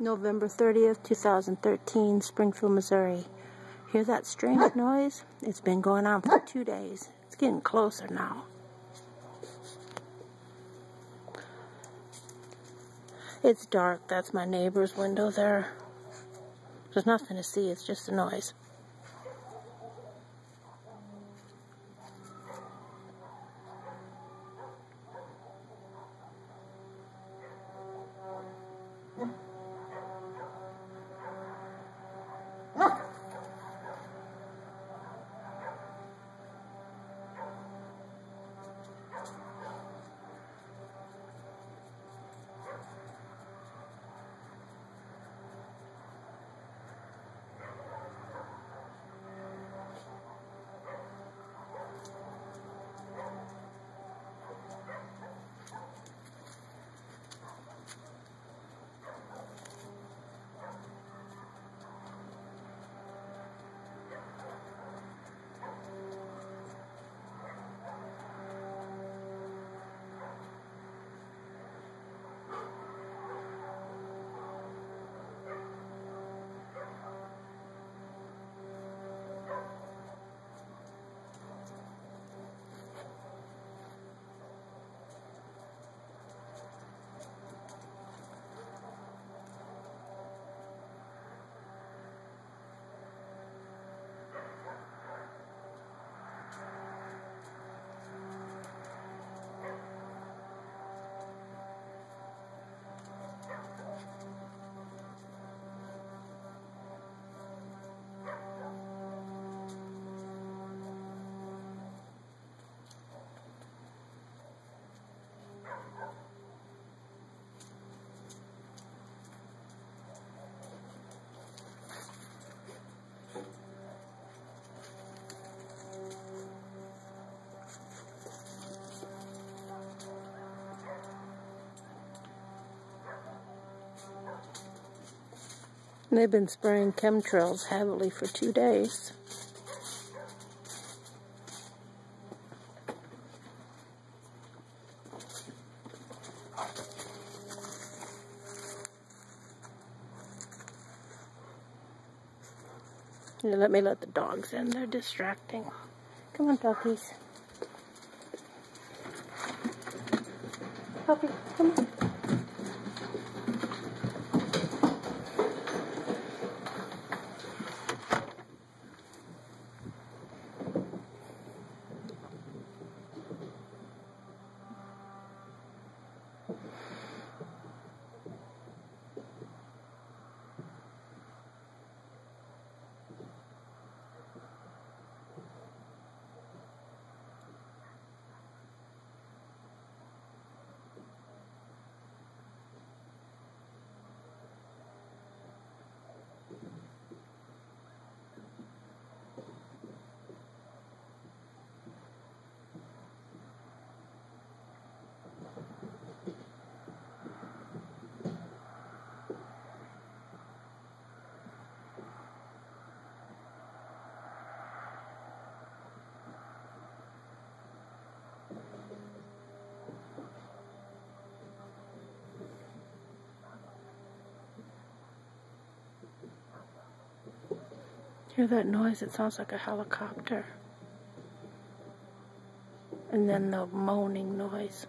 November 30th, 2013, Springfield, Missouri. Hear that strange noise? It's been going on for 2 days. It's getting closer now. It's dark. That's my neighbor's window there. There's nothing to see. It's just a noise. They've been spraying chemtrails heavily for 2 days. Let me let the dogs in. They're distracting. Come on, doggies. Puppy, come on. Hear that noise? It sounds like a helicopter. And then the moaning noise.